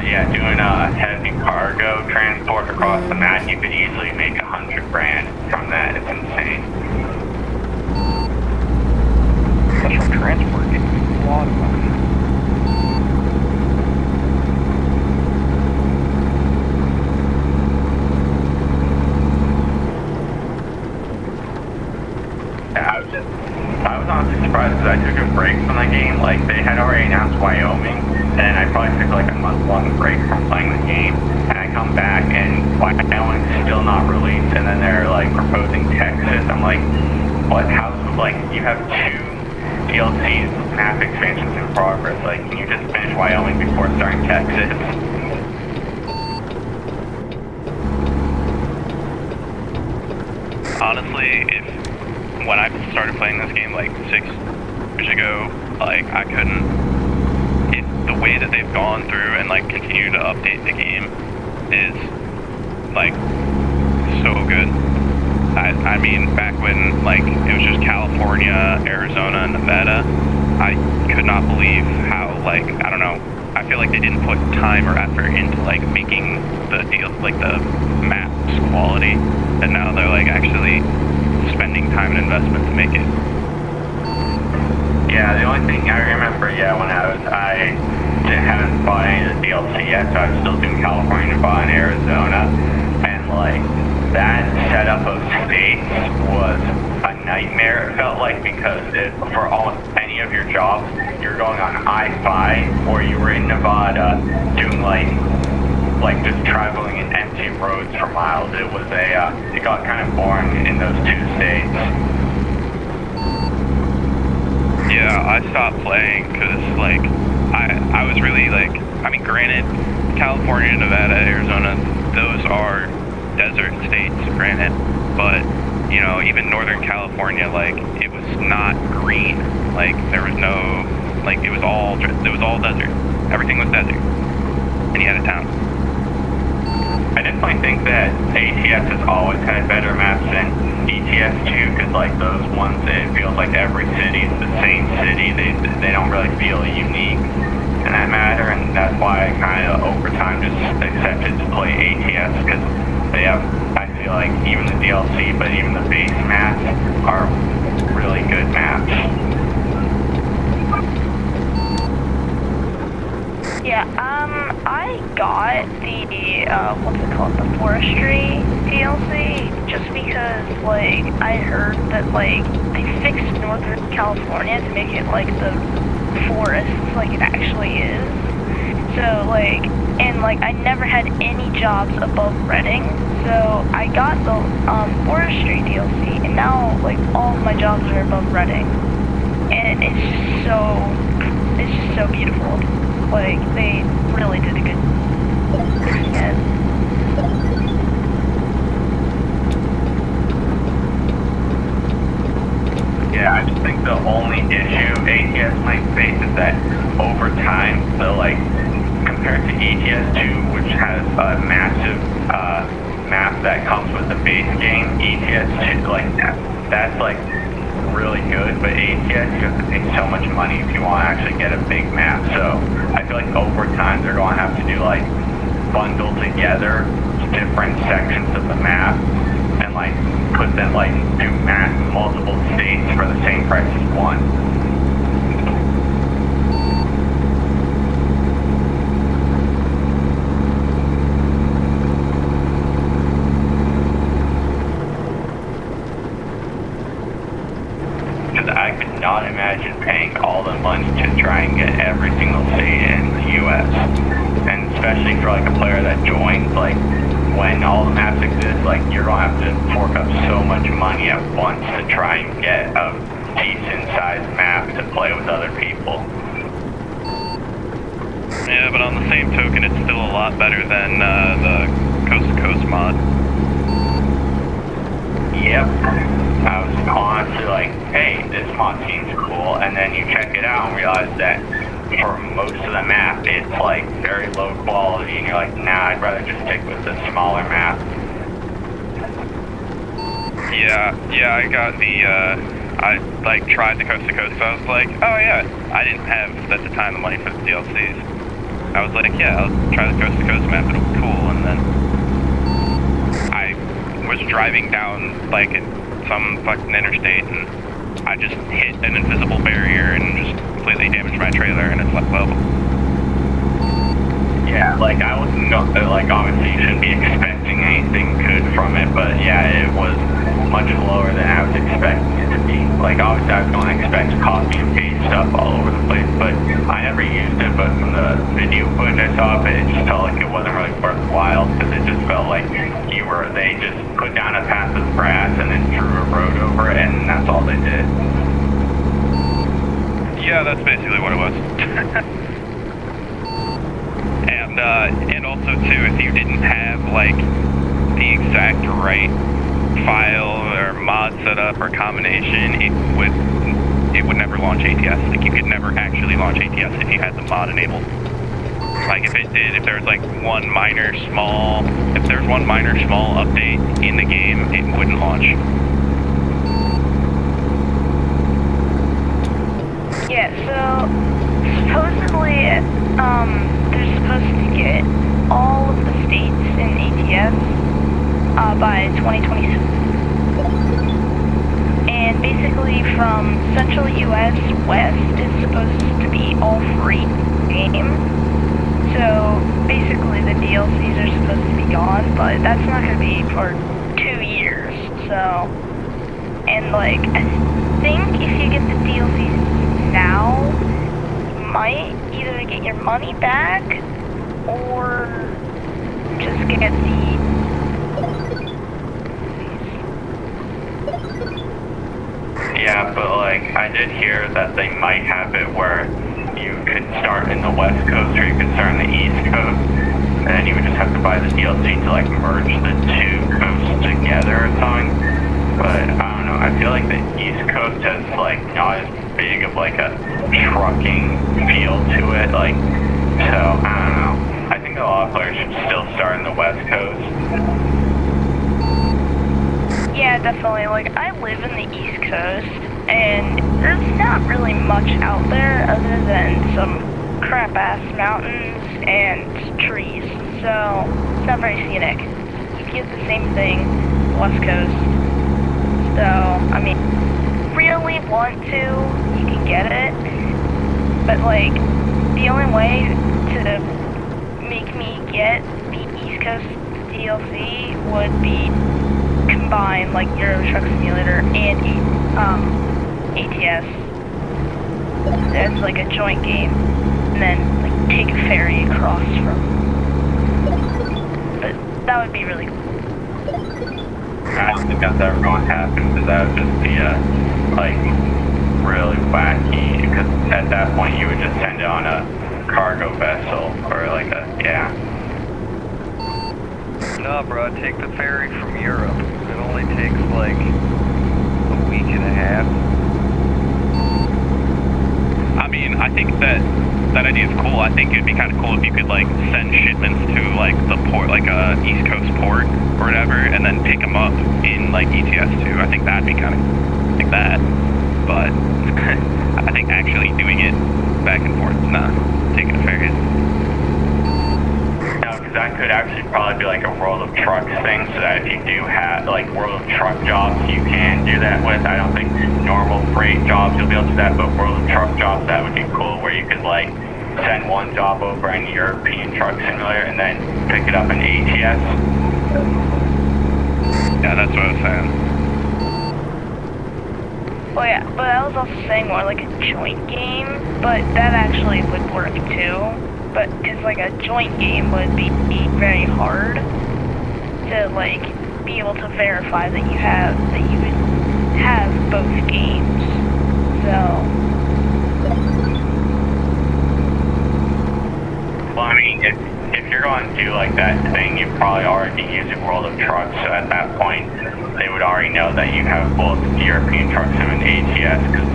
yeah, doing a heavy cargo transport across the map, you could easily make $100,000 from that. It's insane. Special transport gets a lot of money. I was honestly surprised because I took a break from the game. Like, they had already announced Wyoming, and I probably took like a month-long break from playing the game, and I come back and Wyoming's still not released, and then they're like proposing Texas. I'm like, what? How? Like, you have 2 DLCs, map expansions in progress. Like, can you just finish Wyoming before starting Texas? Honestly, when I started playing this game like 6 years ago, like I couldn't. The way that they've gone through and like continue to update the game is like so good. I mean, back when like it was just California, Arizona, and Nevada, I could not believe how like I don't know. I feel like they didn't put time or effort into like making the deal like the maps quality, and now they're like actually spending time and investment to make it. Yeah, the only thing I remember, when I haven't bought any of the DLC yet, so I was still doing California, Nevada, and Arizona, and like that setup of states was a nightmare. It felt like because for almost any of your jobs, you're going on I-5 or you were in Nevada doing like just traveling in empty roads for miles. It was it got kind of boring in those 2 states. Yeah, I stopped playing because like I was really like, I mean, granted, California, Nevada, Arizona, those are desert states, granted, but you know, even Northern California, like it was not green. Like there was no, like it was all desert. Everything was desert, and you had a town. I definitely think that ATS has always had better maps than ETS too, because like those ones, it feels like every city is the same city. They don't really feel unique in that matter, and that's why I kind of over time just accepted to play ATS, because they have, I feel like even the DLC, but even the base maps are really good maps. Yeah, I got the, what's it called, the forestry DLC, just because, like, I heard that, like, they fixed Northern California to make it, like, the forest like it actually is. So, like, and, like, I never had any jobs above Redding, so I got the, forestry DLC, and now, like, all of my jobs are above Redding, and it's just so beautiful. Like, they really did a good job. Yeah, I just think the only issue ATS might face is that over time, compared to ETS 2, which has a massive map that comes with the base game, ETS 2, that's really good, but ATS, you have to pay so much money if you want to actually get a big map. So I feel like over time they're going to have to do bundle together different sections of the map and put them do multiple states for the same price as one. I could not imagine paying all the money to try and get every single state in the U.S. And especially for a player that joins, when all the maps exist, you're gonna have to fork up so much money at once to try and get a decent sized map to play with other people. Yeah, but on the same token, it's still a lot better than the Coast to Coast mod. Yep. I was honestly hey, this mod seems cool, and then you check it out and realize that for most of the map, it's very low quality, and you're nah, I'd rather just stick with the smaller map. Yeah, I got the, I tried the Coast to Coast, so I was oh yeah, I didn't have at the time the money for the DLCs. I was like, yeah, I'll try the coast to coast map, it'll be cool. And then I was driving down like some fucking interstate, and I just hit an invisible barrier and just completely damaged my trailer, and it's left level. Yeah, like I wasn't like obviously you shouldn't be expecting anything good from it, but yeah, it was much lower than I was expecting it to be. Like obviously I was going to expect copy and paste stuff all over the place, but I never used it. But from the video footage I saw of it, it just felt like it wasn't really worthwhile because it just felt like they just put down a path of grass and then drew a road over it, and that's all they did. Yeah, that's basically what it was. And also too, if you didn't have like the exact right file or mod setup or combination, it would never launch ATS. Like you could never actually launch ATS if you had the mod enabled. Like if there was like one minor small update in the game, it wouldn't launch. Yeah, so supposedly, they're supposed to get all of the states in ATS by 2026. And basically from central US west is supposed to be all free game. So basically the DLCs are supposed to be gone, but that's not going to be for 2 years. So, and like, I think if you get the DLCs now, you might either get your money back or just get the... Yeah, but like I did hear that they might have it where you could start in the West Coast or you could start in the East Coast, and then you would just have to buy the DLC to like merge the two coasts together or something. But I don't know, I feel like the East Coast has like not as big of like a trucking feel to it, like, so I don't know. I think a lot of players should still start in the West Coast. Yeah, definitely. Like, I live in the East Coast, and there's not really much out there other than some crap-ass mountains and trees, so it's not very scenic. You get the same thing, West Coast. So, I mean, really want to, you can get it, but like, the only way to make me get the East Coast DLC would be combine like Euro Truck Simulator and ATS as like a joint game, and then like take a ferry across from. But that would be really cool. I don't think that's ever going to happen because that would just be like really wacky. Because at that point you would just send it on a cargo vessel or like a No, bro, take the ferry from Europe. It only takes like a week and a half. I mean, I think that idea is cool. I think it'd be kind of cool if you could like send shipments to like the port, like a East Coast port or whatever, and then pick them up in like ETS too. I think that'd be kind of like that. But I think actually doing it back and forth, not taking a ferry. That could actually probably be like a World of Trucks thing, so that if you do have like World of Truck jobs, you can do that with. I don't think normal freight jobs you'll be able to do that, but World of Truck jobs, that would be cool, where you could like send one job over in European Truck Simulator and then pick it up in ATS. Yeah, that's what I was saying. Well, yeah, but I was also saying more like a joint game, but that actually would work too. But because like a joint game would be very hard to like be able to verify that you would have both games. So. Well, I mean, if you're going to do like that thing, you'd probably already be using World of Trucks. So at that point, they would already know that you have both European Truck Sim and ATS because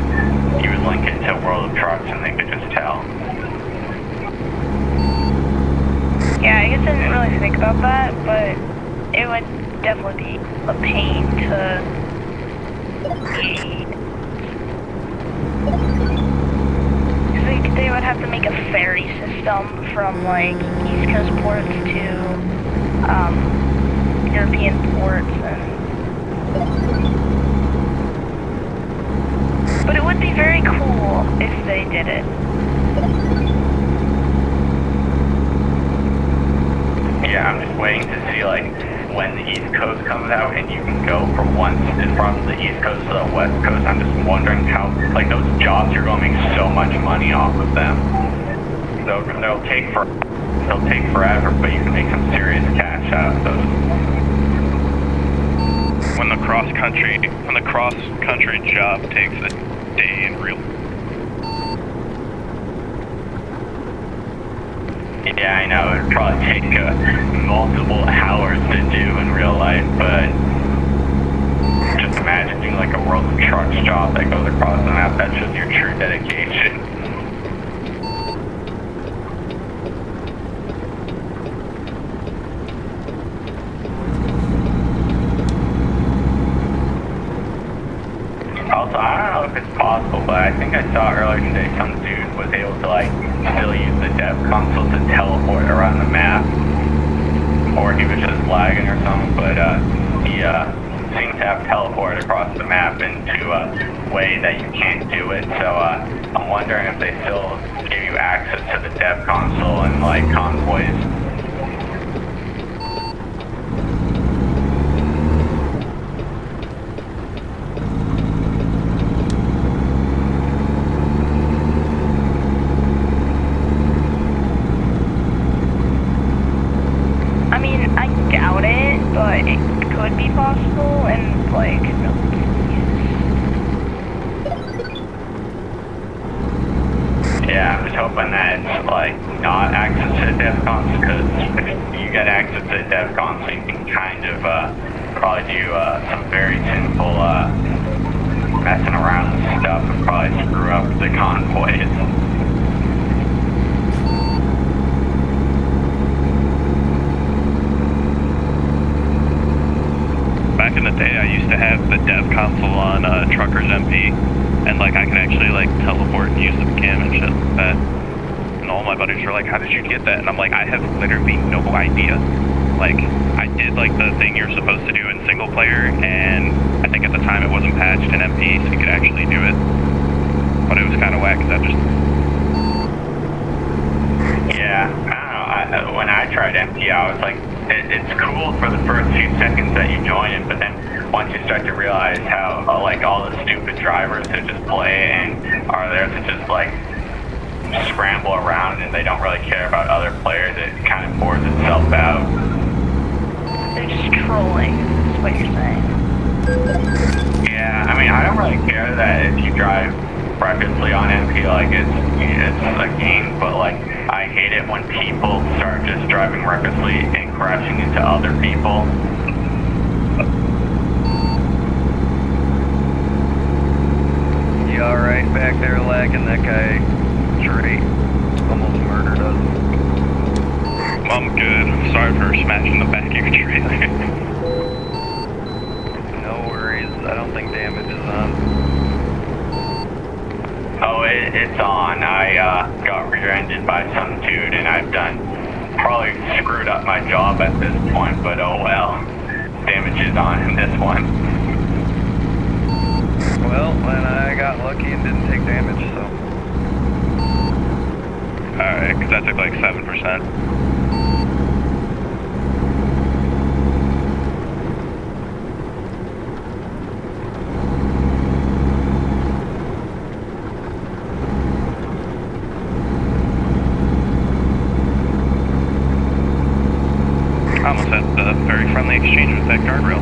you would link it to World of Trucks and they could just tell. Yeah, I guess I didn't really think about that, but it would definitely be a pain to because they they would have to make a ferry system from like East Coast ports to European ports, but it would be very cool if they did it. Yeah, I'm just waiting to see like when the East Coast comes out and you can go from the East Coast to the West Coast. I'm just wondering how like those jobs you're going to make so much money off of them. They'll take forever, but you can make some serious cash out of those. When the cross country job takes a day in real. Yeah, I know it'd probably take multiple hours to do in real life, but just imagine doing like a World of Trucks job that goes across the map. That's just your true dedication. Also, I don't know if it's possible, but I think I saw earlier today some dude was able to like still use the dev console to teleport around the map, or he was just lagging or something, but he seems to have teleported across the map into a way that you can't do it, so I'm wondering if they still give you access to the dev console and like convoys. But it could be possible, and like, yeah, I'm just hoping that it's like not access to the dev console, because if you get access to the dev console, you can kind of probably do some very sinful messing around with stuff and probably screw up the convoys. Back in the day, I used to have the dev console on Truckers MP, and like I could actually like teleport and use the cam and shit like that. And all my buddies were like, "How did you get that?" And I'm like, "I have literally no idea." Like, I did like the thing you're supposed to do in single player, and I think at the time it wasn't patched in MP, so you could actually do it. But it was kind of whack, because I just... Yeah, I don't know. When I tried MP, I was like, it's cool for the first few seconds that you join it, but then once you start to realize how like all the stupid drivers who just play and are there to just like scramble around and they don't really care about other players, it kind of pours itself out. they're just trolling, is what you're saying. Yeah, I mean, I don't really care that if you drive recklessly on MP, like it's a game, but like I hate it when people start just driving recklessly and crashing into other people. You alright back there, lagging? That guy, Drake, almost murdered us. I'm good. Sorry for smashing the back of your trailer. No worries. I don't think damage is on. Oh, it's on. I got rear-ended by some dude, and I've probably screwed up my job at this point, but oh well. Damage is on in this one. Well, then I got lucky and didn't take damage, so. Alright, because I took like 7%. I almost had a very friendly exchange with that guardrail.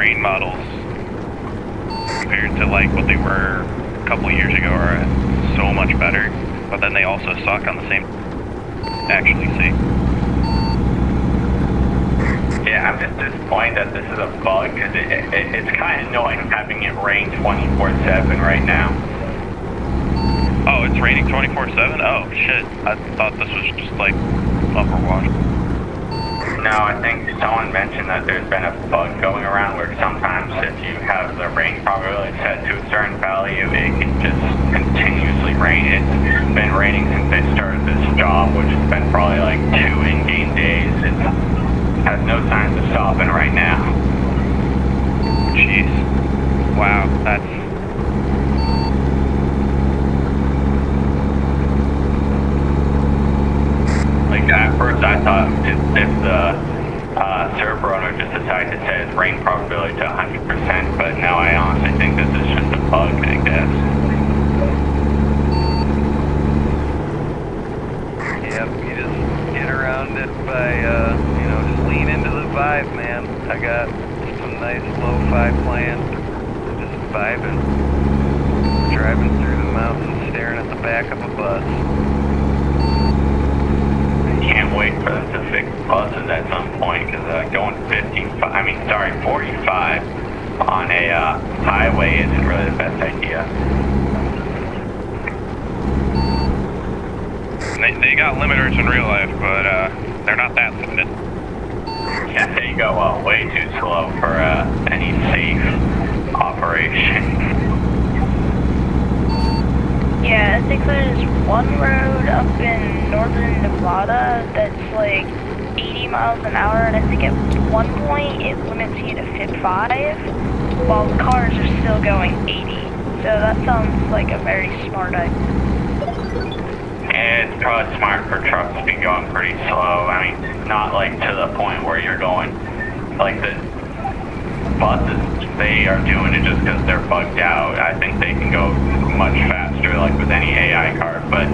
terrain models compared to like what they were a couple of years ago are so much better, but then they also suck on the same actually see. Yeah, I'm just disappointed that this is a bug because it's kind of annoying having it rain 24/7 right now. Oh, it's raining 24/7? Oh shit, I thought this was just like Overwatch. No, I think someone mentioned that there's been a bug going around where sometimes if you have the rain probability set to a certain value, it can just continuously rain. It's been raining since they started this job, which has been probably like 2 in-game days. It has no signs of stopping right now. Jeez. Wow, that's... Like at first I thought if the server owner just decided to set its rain probability to 100%, but now I honestly think this is just a bug, I guess. Yep, you just get around it by, just lean into the vibe, man. I got some nice lo-fi playing, just vibing, driving through the mountains, staring at the back of a bus. Can't wait for them to fix buses at some point because going 45 on a highway isn't really the best idea. They got limiters in real life, but they're not that limited. Yeah, there you go. Way too slow for any safe operation. Yeah, I think there's one road up in northern Nevada that's like 80 miles an hour, and I think at one point it limits you to 55, while the cars are still going 80. So that sounds like a very smart idea. And it's probably smart for trucks to be going pretty slow. I mean, not like to the point where you're going, like the buses, they are doing it just because they're bugged out. I think they can go much faster, like with any AI car, but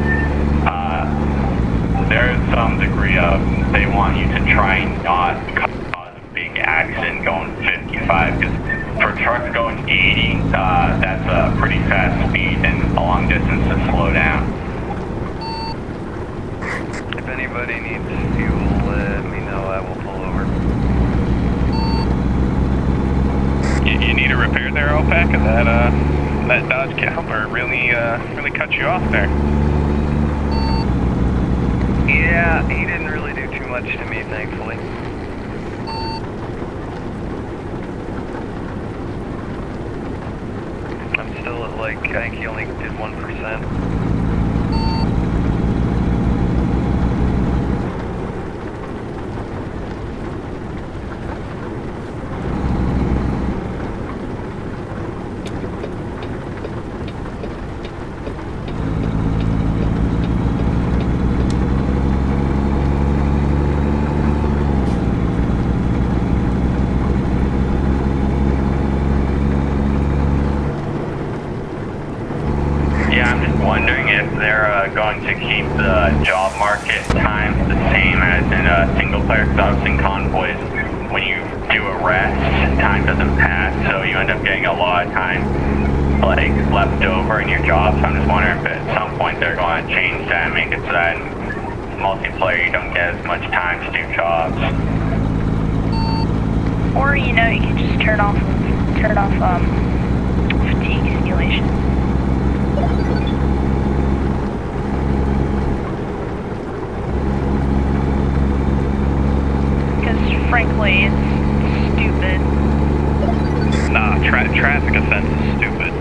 there is some degree of they want you to try and not cause a big accident going 55, because for trucks going 80, that's a pretty fast speed and a long distance to slow down. If anybody needs fuel, let me know. I will pull over. You need a repair there, OPEC? That Dodge Caliber really cut you off there. Yeah, he didn't really do too much to me, thankfully. I'm still at like, I think he only did 1%. Going to keep the job market times the same as in a single player, because obviously in convoys, when you do a rest, time doesn't pass, so you end up getting a lot of time like left over in your job. So I'm just wondering if at some point they're going to change that and make it so that in multiplayer you don't get as much time to do jobs. Or you can just turn off fatigue simulation. Frankly, it's stupid. Nah, traffic offense is stupid.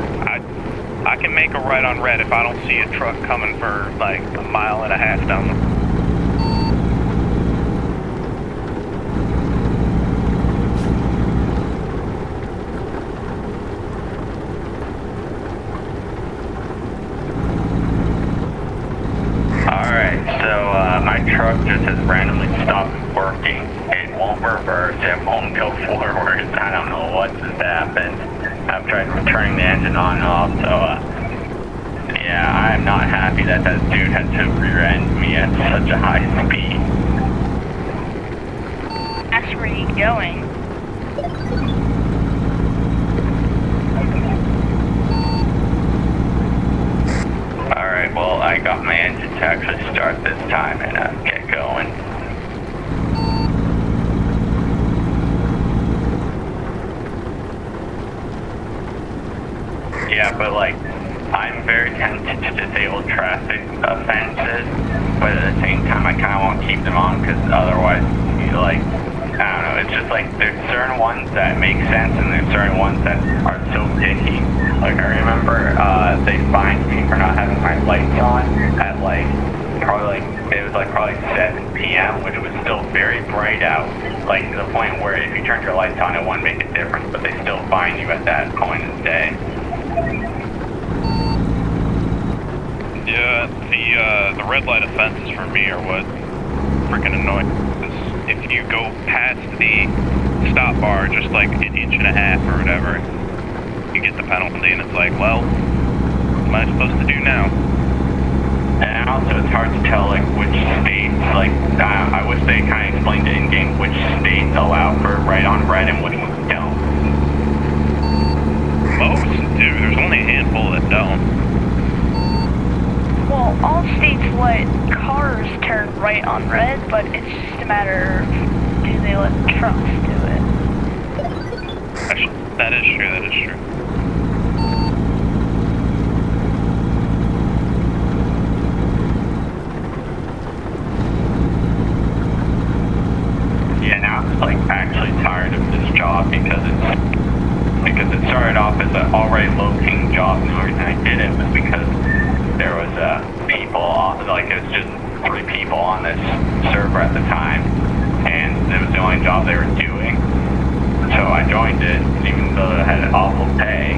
I can make a right on red if I don't see a truck coming for like a mile and a half down the road. Alright, so my truck just has randomly stopped working. It won't reverse, it won't go forward. I don't know what just happened. I've tried turning the engine on and off, so yeah, I'm not happy that dude had to rear-end me at such a high speed. That's where you going. until I got my engine to actually start this time and get going. Yeah, but like, I'm very tempted to disable traffic offenses, but at the same time I kind of won't keep them on because otherwise, like, I don't know, it's just like there's certain ones that make sense and there's certain ones that are so picky. Like I remember they fined me for not having my lights on at like probably 7 p.m., which was still very bright out, like to the point where if you turned your lights on it wouldn't make a difference, but they still fine you at that point in the day. Yeah, the red light offenses for me are what freaking annoying. If you go past the stop bar just like an inch and a half or whatever, you get the penalty, and it's like, well, what am I supposed to do now? And also it's hard to tell like which states, like I wish they kind of explained it in game which states allow for right on red and which ones don't. Most do. There's only a handful that don't. Well, all states let cars turn right on red, but it's just a matter of do they let trucks do it. Actually, that is true, that is true. Yeah, now I'm like actually tired of this job because it started off as an already low-paying job, and the reason I did it was because there was people, like it was just 3 people on this server at the time, and it was the only job they were doing. So I joined it, even though it had awful pay,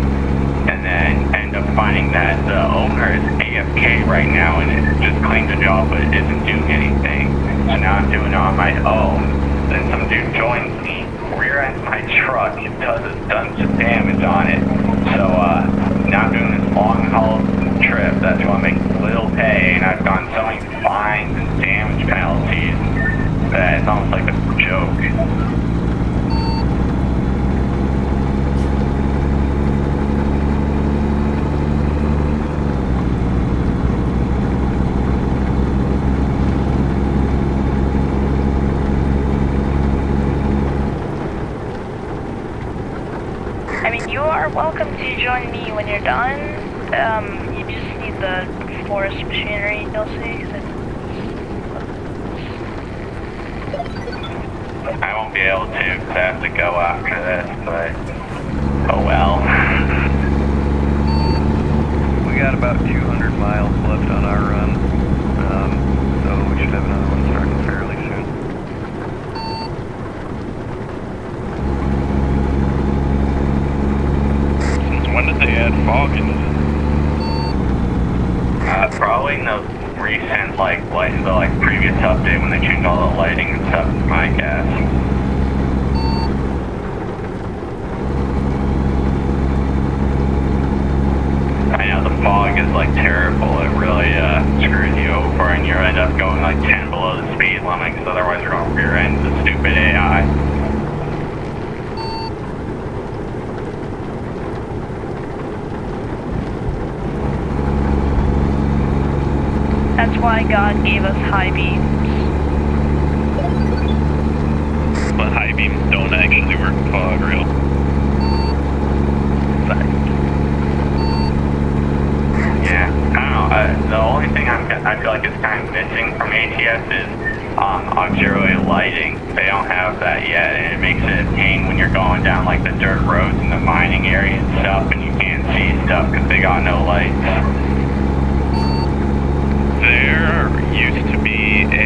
and then ended up finding that the owner is AFK right now, and it just claimed a job but isn't doing anything. So now I'm doing it on my own. Then some dude joins me, rear ends my truck, and does a bunch of damage on it. So now I'm doing this long haul trip that's going to make little pay, and I've gotten so many fines and damage penalties that it's almost like a joke. I mean, you are welcome to join me when you're done. You just need the forest machinery DLC. I won't be able to because I have to go after this, but oh well. We got about 200 miles left on our run, so we should have another one starting fairly soon. Since when did they add fog into this? Probably in the recent, the previous update when they changed all the lighting and stuff, I guess. I know the fog is terrible. It really screws you over, and you end up going 10 below the speed limit because otherwise you're going to rear end the stupid AI. That's why God gave us high beams. But high beams don't actually work in fog, real. Yeah, I don't know. The only thing I feel like is kind of missing from ATS is auxiliary lighting. They don't have that yet, and it makes it a pain when you're going down the dirt roads in the mining area and stuff, and you can't see stuff because they got no lights. There used to be a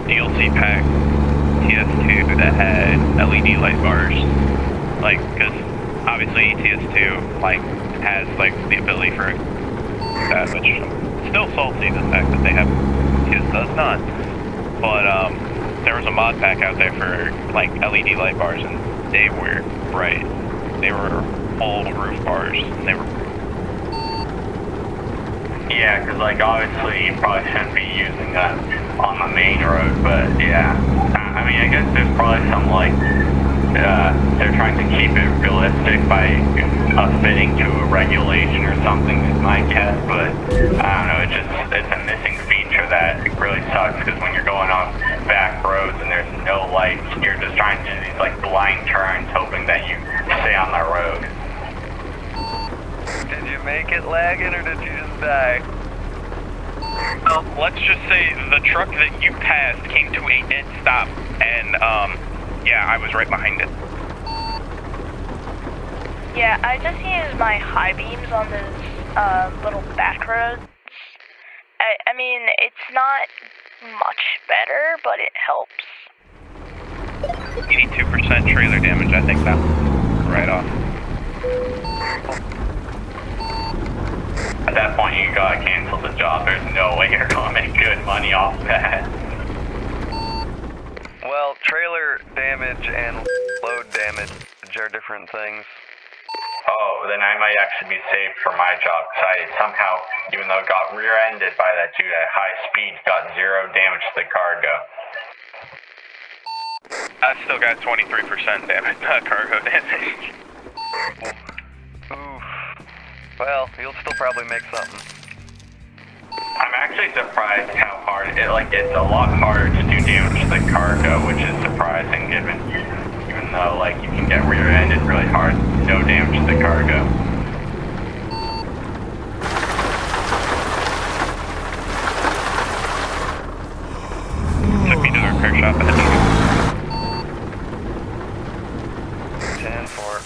DLC pack TS2 that had LED light bars, because obviously TS2 has the ability for that, which I'm still salty the fact that they have TS does not. But there was a mod pack out there for LED light bars, and they were bright. They were all roof bars, and they were. Yeah, because obviously you probably shouldn't be using that on the main road, but yeah. I mean, I guess there's probably some they're trying to keep it realistic by fitting to a regulation or something is my guess, but I don't know, it's a missing feature that really sucks because when you're going on back roads and there's no lights, you're just trying to do these like blind turns hoping that you stay on the road. Did you make it lagging or did you just die? Well, let's just say the truck that you passed came to a dead stop, and yeah, I was right behind it. Yeah, I just use my high beams on those little back roads. I mean, it's not much better, but it helps. 82% trailer damage, I think that right off. At that point, you gotta cancel the job. There's no way you're gonna make good money off that. Well, trailer damage and load damage are different things. Oh, then I might actually be saved for my job because I somehow, even though it got rear-ended by that dude at high speed, got 0 damage to the cargo. I still got 23% damage, cargo damage. Oof. Well, you'll still probably make something. I'm actually surprised how hard it's a lot harder to do damage to the cargo, which is surprising even though like you can get rear-ended really hard, no damage to the cargo. Took me to the repair shop ahead of you. 10-4.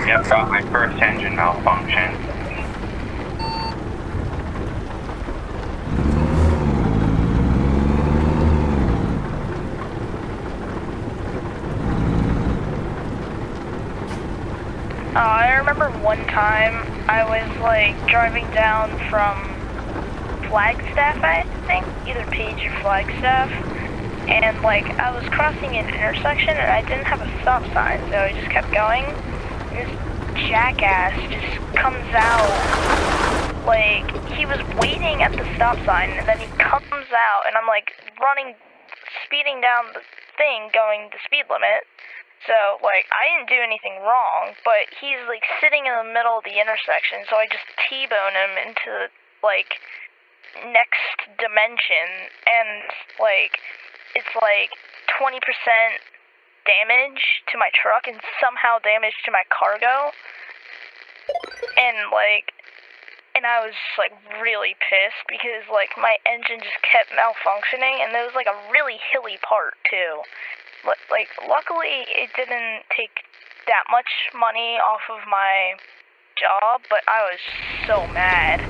Yep, got my first engine malfunction. I remember one time I was like driving down from Flagstaff, I think, either Page or Flagstaff, and like I was crossing an intersection and I didn't have a stop sign, so I just kept going. This jackass just comes out, like he was waiting at the stop sign and then he comes out and I'm like speeding down the thing going the speed limit. So, like, I didn't do anything wrong, but he's, like, sitting in the middle of the intersection, so I just T-bone him into, like, next dimension, and, like, it's, like, 20% damage to my truck and somehow damage to my cargo, and, like, and I was just, like, really pissed, because, like, my engine just kept malfunctioning, and there was, like, a really hilly part, too. Like, luckily, it didn't take that much money off of my job, but I was so mad.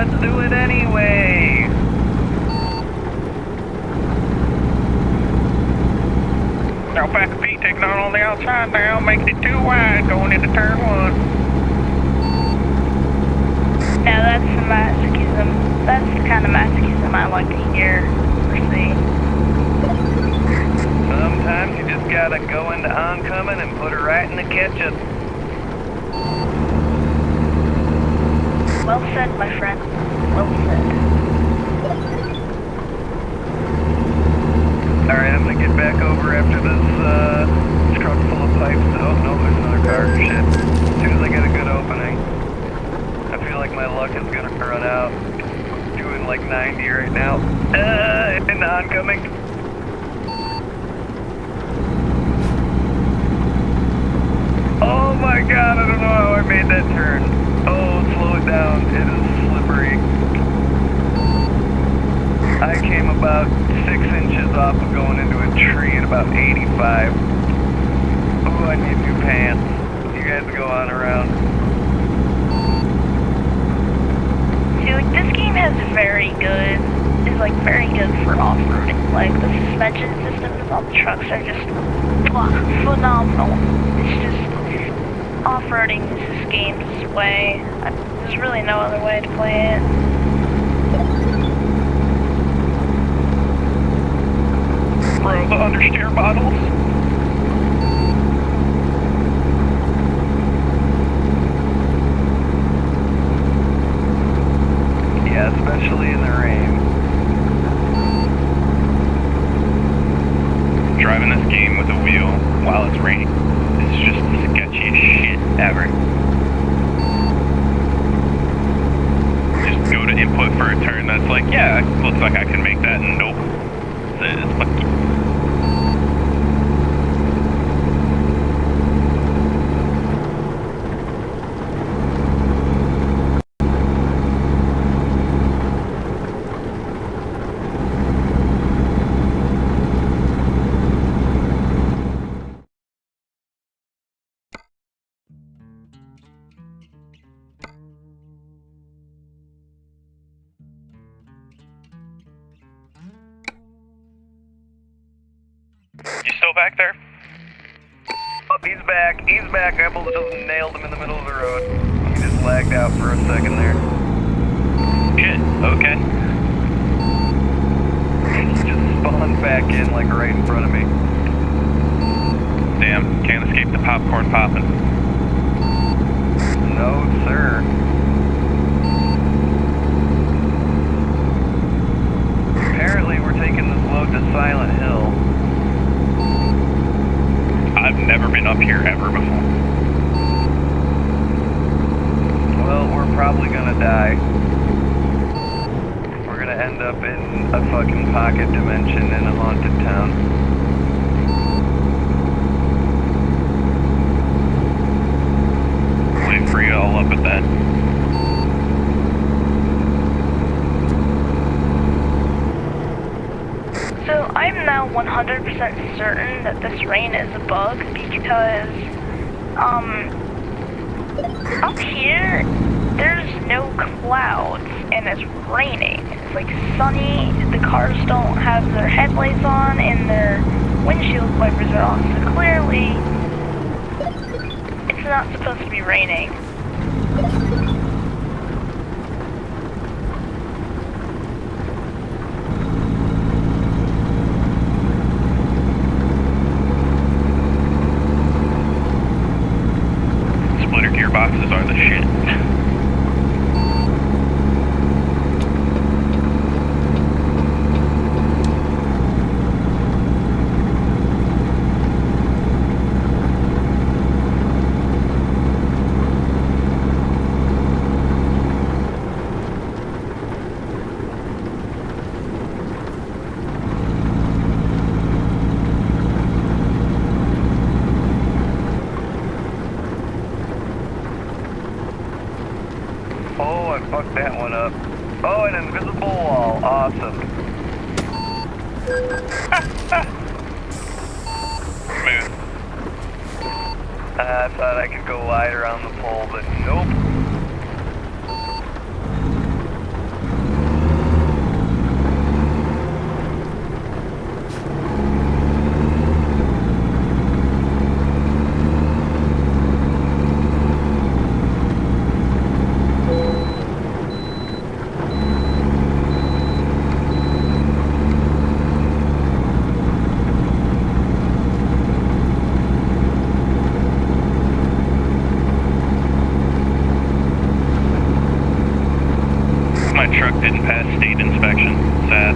let's do it anyway. Now back of feet taking on the outside now, making it too wide, going into turn 1. Now that's the masochism. That's the kind of masochism I like to hear or see. Sometimes you just gotta go into oncoming and put it right in the ketchup. Well said, my friend. Well said. Alright, I'm gonna get back over after this truck full of pipes. Oh, no, there's another car. Shit. As soon as I get a good opening. I feel like my luck is gonna run out. Doing like 90 right now. And oncoming. Oh my god, I don't know how I made that turn. Oh, slow it down. It is slippery. I came about 6 inches off of going into a tree at about 85. Oh, I need new pants. You guys go on around. See, like, this game is very good for off-roading. Like, the suspension systems on the trucks are just phenomenal. It's just, off-roading is this game's way. There's really no other way to play it. Bro, the understeer bottles. Yeah, especially in the rain. Driving this game with a wheel while it's raining is just the sketchiest shit ever. Just go to input for a turn that's like, yeah, looks like I can make that, and nope. It's fucking... You still back there? Oh, he's back. He's back. I almost just nailed him in the middle of the road. He just lagged out for a second there. Shit, okay. He just spawned back in like right in front of me. Damn, can't escape the popcorn popping. No, sir. Apparently we're taking this load to Silent Hill. I've never been up here ever before. Well, we're probably gonna die. We're gonna end up in a fucking pocket dimension in a haunted town. Wait for you all up at that. So I'm now 100% certain that this rain is a bug because, up here, there's no clouds and it's raining. It's like sunny, the cars don't have their headlights on and their windshield wipers are off, so clearly, it's not supposed to be raining. Splitter gearboxes are the shit. Oh, I fucked that one up. Oh, an invisible wall. Awesome. Smooth. I thought I could go wide around the pole, but nope. truck didn't pass state inspection. Sad.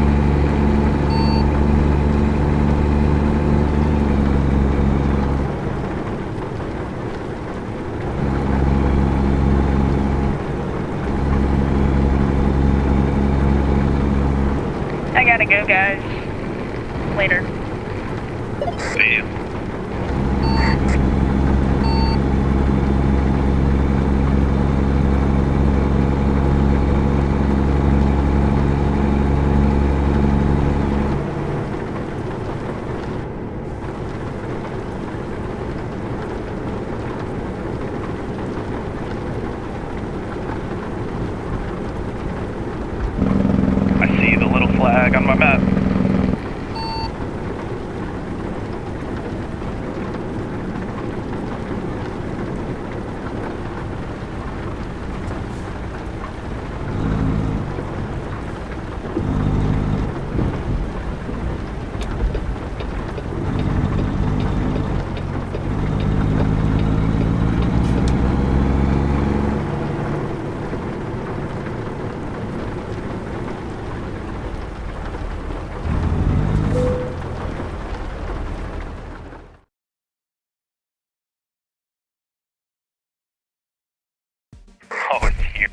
I gotta go, guys. Later. See you. I see the little flag on my map. Oh, it's here.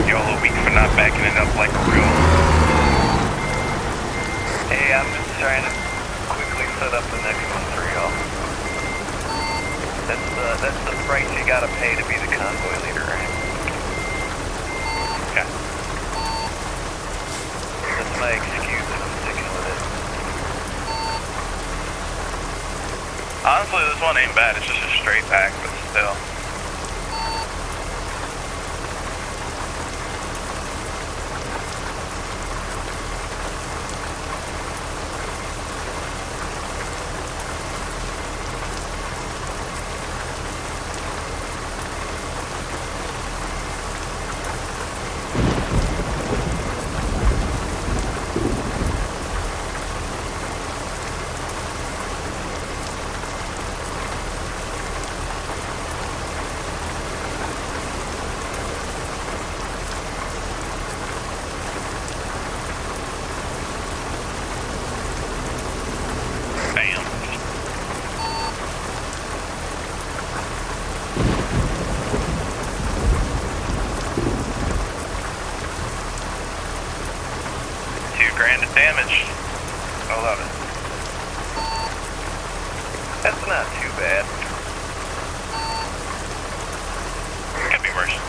Y'all a week for not backing it up like a real. Hey, I'm just trying to quickly set up the next one for y'all. That's the price you gotta pay to be the convoy leader, right? Okay. That's my excuse and I'm sticking with it. Honestly, this one ain't bad. It's just a straight pack, but still. Bam. $2,000 of damage. I love it. That's not too bad. Could be worse.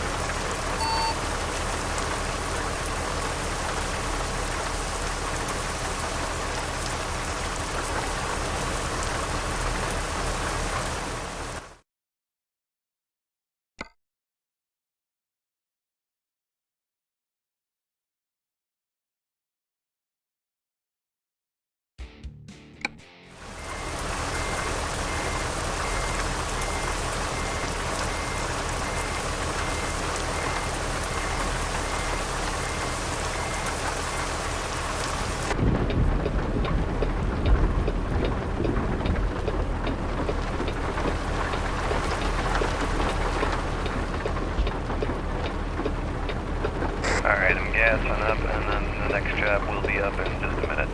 Alright, I'm gassing up and then the next job will be up in just a minute.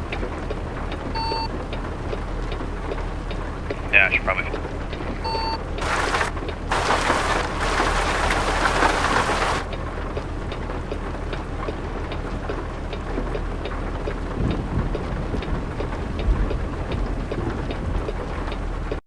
Yeah, I should probably